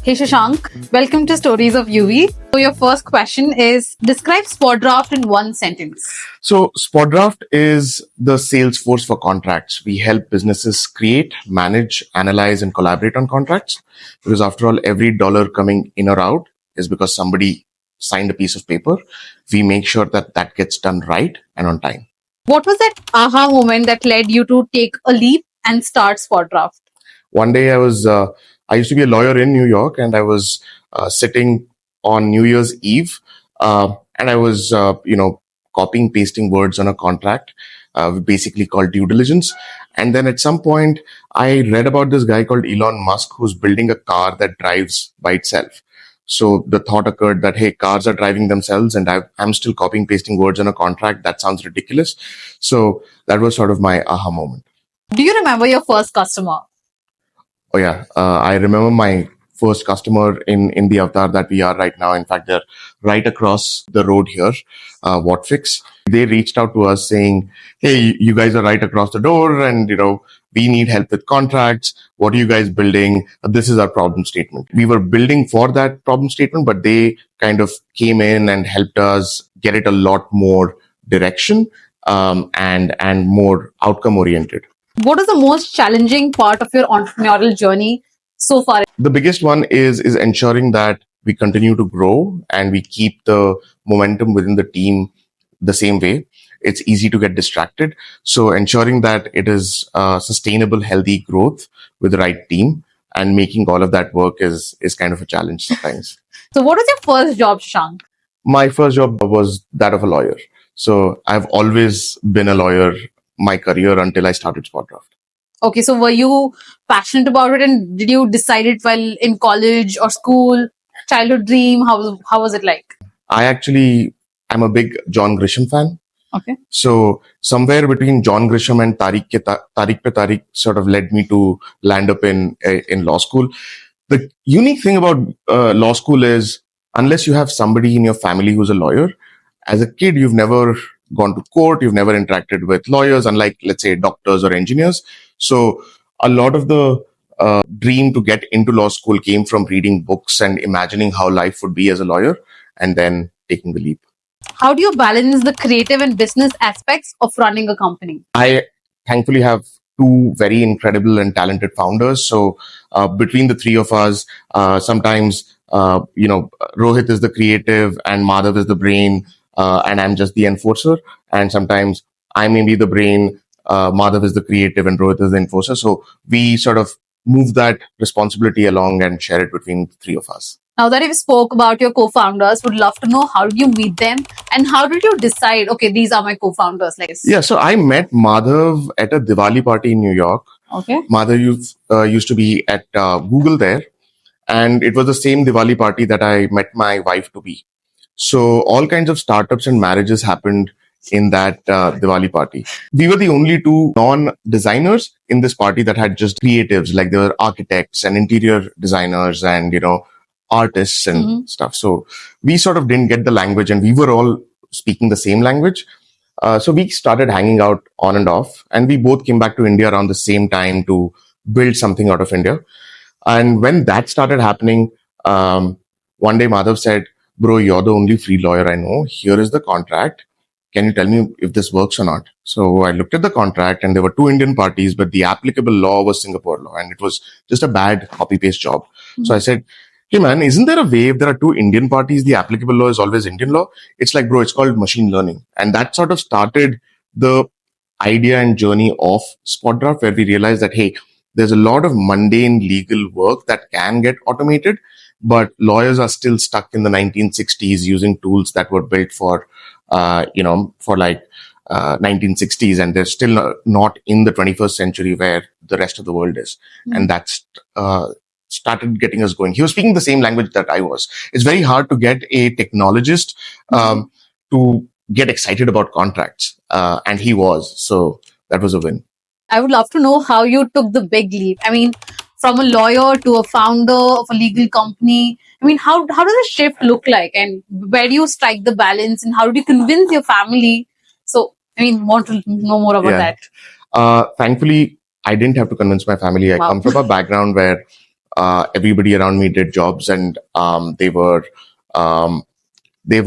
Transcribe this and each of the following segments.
Hey Shashank, welcome to Stories of UV. So your first question is, describe Spotdraft in one sentence. So Spotdraft is the Salesforce for contracts. We help businesses create, manage, analyze, and collaborate on contracts. Because after all, every dollar coming in or out is because somebody signed a piece of paper. We make sure that that gets done right and on time. What was that aha moment that led you to take a leap and start Spotdraft? One day I used to be a lawyer in New York, and I was sitting on New Year's Eve, and I was, copying, pasting words on a contract, basically called due diligence. And then at some point, I read about this guy called Elon Musk who's building a car that drives by itself. So the thought occurred that, hey, cars are driving themselves, and I'm still copying, pasting words on a contract. That sounds ridiculous. So that was sort of my aha moment. Do you remember your first customer? Oh yeah, I remember my first customer in the avatar that we are right now. In fact, they're right across the road here, Whatfix. They reached out to us saying, "Hey, you guys are right across the door, and we need help with contracts. What are you guys building? This is our problem statement." We were building for that problem statement, but they kind of came in and helped us get it a lot more direction and more outcome oriented. What is the most challenging part of your entrepreneurial journey so far? The biggest one is ensuring that we continue to grow and we keep the momentum within the team the same way. It's easy to get distracted. So ensuring that it is sustainable, healthy growth with the right team and making all of that work is kind of a challenge sometimes. So what was your first job, Shashank? My first job was that of a lawyer. So I've always been a lawyer my career until I started Spotdraft. Okay, so were you passionate about it, and did you decide it while in college or school? Childhood dream? How was it like? I'm a big John Grisham fan. Okay. So somewhere between John Grisham and Tariq Pe Tariq sort of led me to land up in law school. The unique thing about law school is, unless you have somebody in your family who's a lawyer, as a kid, you've never gone to court, you've never interacted with lawyers, unlike, let's say, doctors or engineers. So a lot of the dream to get into law school came from reading books and imagining how life would be as a lawyer and then taking the leap. How do you balance the creative and business aspects of running a company? I thankfully have two very incredible and talented founders. So between the three of us, sometimes, Rohit is the creative and Madhav is the brain, and I'm just the enforcer. And sometimes I may be the brain, Madhav is the creative, and Rohit is the enforcer. So we sort of move that responsibility along and share it between the three of us. Now that you've spoke about your co-founders, would love to know, how did you meet them and how did you decide, okay, these are my co-founders? Yeah, so I met Madhav at a Diwali party in New York. Okay. Madhav used to be at Google there, and it was the same Diwali party that I met my wife to be. So all kinds of startups and marriages happened in that Diwali party. We were the only two non-designers in this party that had just creatives, like there were architects and interior designers and, artists and stuff. So we sort of didn't get the language, and we were all speaking the same language. So we started hanging out on and off, and we both came back to India around the same time to build something out of India. And when that started happening, one day Madhav said, "Bro, you're the only free lawyer I know. Here is the contract. Can you tell me if this works or not?" So I looked at the contract, and there were two Indian parties, but the applicable law was Singapore law, and it was just a bad copy-paste job. So I said, "Hey man, isn't there a way if there are two Indian parties, the applicable law is always Indian law?" It's like, bro, it's called machine learning. And that sort of started the idea and journey of Spotdraft, where we realized that, hey, there's a lot of mundane legal work that can get automated, but lawyers are still stuck in the 1960s using tools that were built for 1960s, and they're still not in the 21st century where the rest of the world is. And that's started getting us going. He was speaking the same language that I was. It's very hard to get a technologist to get excited about contracts, and he was. So that was a win. I would love to know how you took the big leap. I mean, from a lawyer to a founder of a legal company. I mean, how does the shift look like, and where do you strike the balance, and how do you convince your family? So, I mean, want to know more about that. Thankfully, I didn't have to convince my family. I come from a background where everybody around me did jobs, and um, they've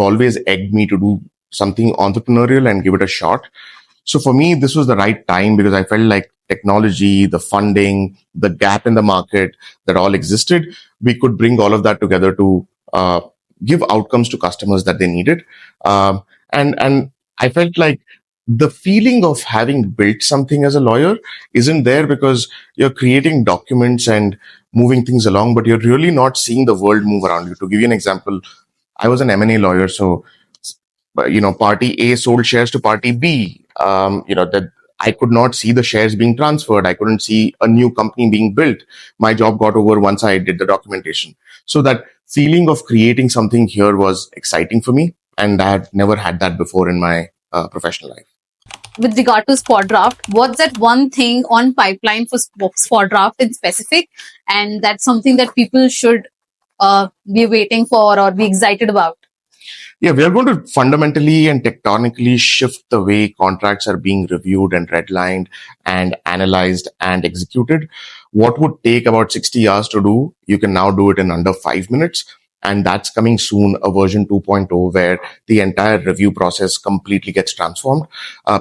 always egged me to do something entrepreneurial and give it a shot. So for me, this was the right time because I felt like technology, the funding, the gap in the market that all existed, we could bring all of that together to give outcomes to customers that they needed. And I felt like the feeling of having built something as a lawyer isn't there because you're creating documents and moving things along, but you're really not seeing the world move around you. To give you an example, I was an M&A lawyer, so party A sold shares to party B. That I could not see the shares being transferred. I couldn't see a new company being built. My job got over once I did the documentation. So that feeling of creating something here was exciting for me, and I had never had that before in my professional life. With regard to Spotdraft, what's that one thing on pipeline for Spotdraft in specific, and that's something that people should be waiting for or be excited about? Yeah, we are going to fundamentally and tectonically shift the way contracts are being reviewed and redlined and analyzed and executed. What would take about 60 hours to do, you can now do it in under 5 minutes. And that's coming soon, a version 2.0, where the entire review process completely gets transformed.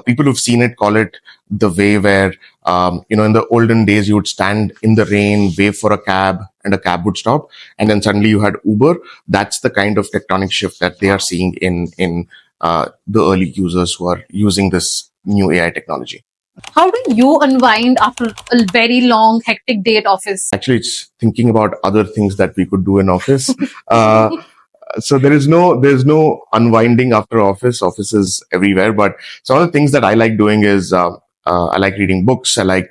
People who've seen it call it the way where, in the olden days, you would stand in the rain, wait for a cab, and a cab would stop. And then suddenly you had Uber. That's the kind of tectonic shift that they are seeing in the early users who are using this new AI technology. How do you unwind after a very long, hectic day at office? Actually, it's thinking about other things that we could do in office. So there's no unwinding after office. Office is everywhere. But some of the things that I like doing is I like reading books. I like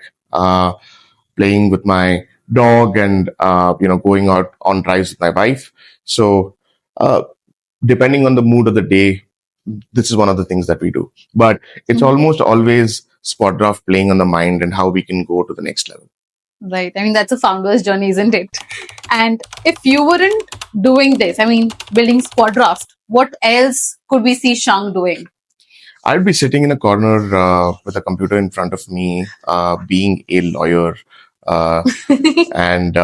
playing with my dog, and going out on drives with my wife. So depending on the mood of the day, this is one of the things that we do. But it's almost always Spotdraft playing on the mind and how we can go to the next level. Right. I mean, that's a founder's journey, isn't it? And if you weren't doing this, I mean, building Spotdraft, what else could we see Shang doing? I'd be sitting in a corner with a computer in front of me, being a lawyer, and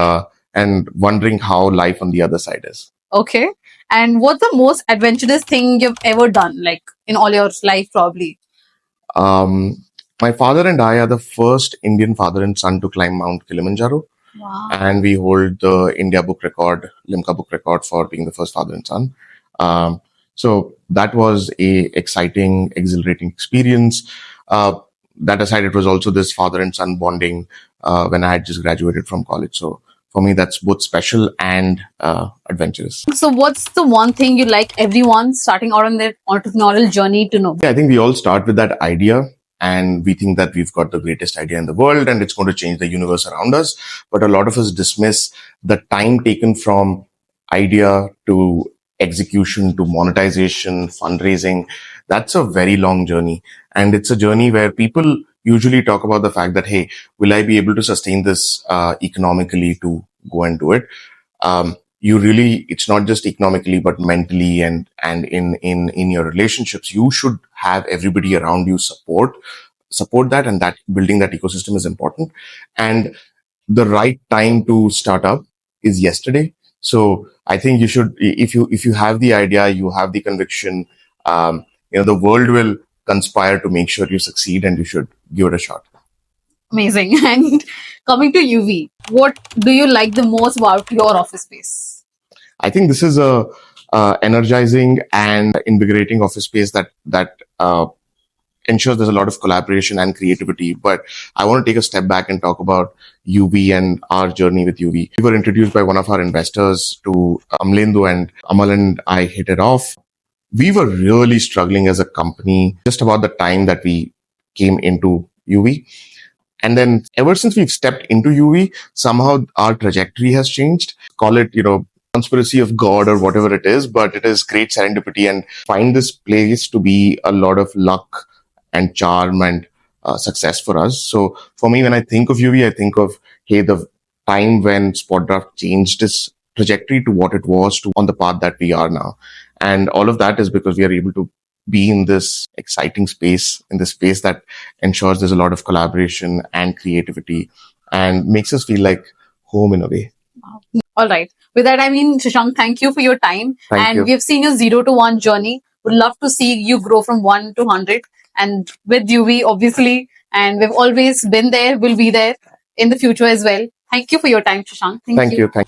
wondering how life on the other side is. Okay. And what's the most adventurous thing you've ever done, like in all your life, probably? My father and I are the first Indian father and son to climb Mount Kilimanjaro. Wow. And we hold the India book record, Limca book record, for being the first father and son. So that was a exciting, exhilarating experience. That aside, it was also this father and son bonding when I had just graduated from college. So for me, that's both special and adventurous. So what's the one thing you like everyone starting out on their entrepreneurial journey to know? Yeah, I think we all start with that idea, and we think that we've got the greatest idea in the world and it's going to change the universe around us. But a lot of us dismiss the time taken from idea to execution to monetization, fundraising. That's a very long journey. And it's a journey where people usually talk about the fact that, hey, will I be able to sustain this economically to go and do it? It's not just economically, but mentally and in your relationships, you should have everybody around you support that, and that building that ecosystem is important. And the right time to start up is yesterday. So I think you should, if you have the idea, you have the conviction, the world will conspire to make sure you succeed, and you should give it a shot. Amazing. And coming to UV, what do you like the most about your office space? I think this is a energizing and invigorating office space that ensures there's a lot of collaboration and creativity. But I want to take a step back and talk about UV and our journey with UV. We were introduced by one of our investors to Amlendu, and Amal and I hit it off. We were really struggling as a company just about the time that we came into UV. And then ever since we've stepped into UV, somehow our trajectory has changed. Call it, conspiracy of God or whatever it is, but it is great serendipity, and find this place to be a lot of luck and charm and success for us. So for me, when I think of UV, I think of, hey, the time when Spotdraft changed its trajectory to what it was to on the path that we are now. And all of that is because we are able to be in this exciting space, in this space that ensures there's a lot of collaboration and creativity and makes us feel like home in a way. All right. With that, I mean, Shashank, thank you for your time. Thank And you. we have seen your 0 to 1 journey. Would love to see you grow from 1 to 100. And with UV, obviously, and we've always been there, will be there in the future as well. Thank you for your time, Shashank. Thank Thank you. you. Thank